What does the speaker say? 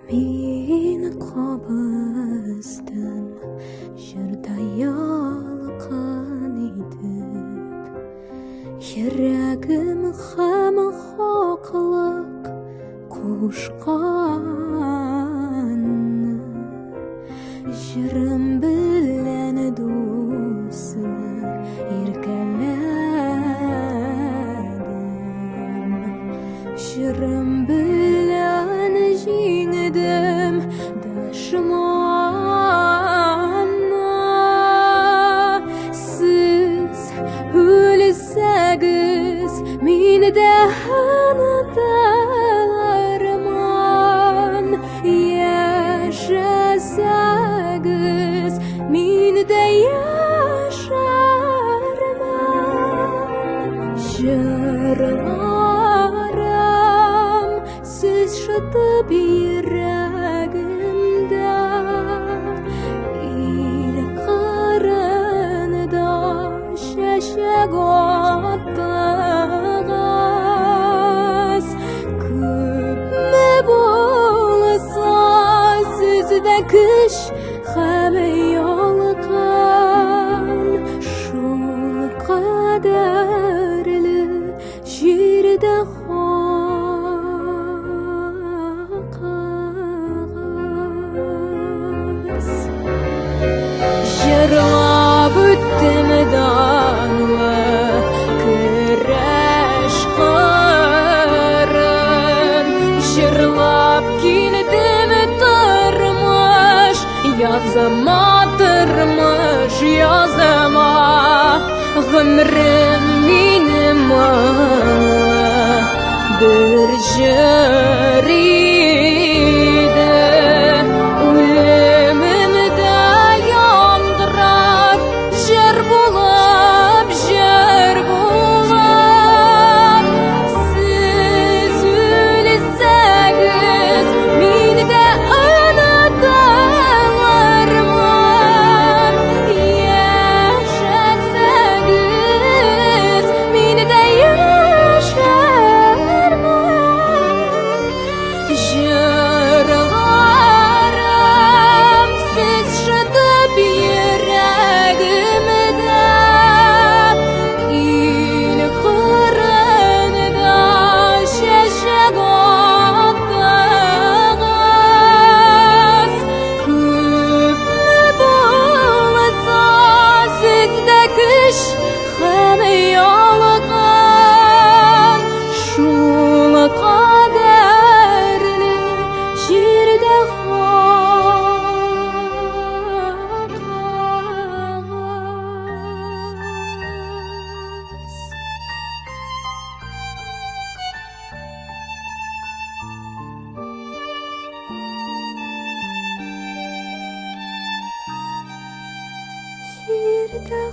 Мен қобыздым жырдай алқан етіп, жүрегім һәм хақлық қошқаны, жырым білән досына еркеләдім, жырым білән жеңдім дұшманны. Сіз өлсәгіз, мені де ұнатармын, яшасәгіз, мені де яшармын. Жырларым сіз шытып йөрәгемдә, ил кырында чәчәк аттыгыз. Күпме булса сездә көч һәм ялкын, шул кадәрле җирдә хакыгыз. Жырлап үттем данлы көрәш кырын, жырлап килдем тормыш языма, тормыш языма. Гомрем минем моңлы бер җыр иде, үлемемдә яңгырар җыр булып, җыр булып. Сез үлсәгез, мин дә онытылырмын, яшәсәгез, мин дә яшәрмен. Жырларым сез шытып йөрәгемдә, ил кырында чәчәк аттыгыз. Күпме булса сездә көч һәм ялкын, шул кадәрле җирдә хакыгыз. Җирдә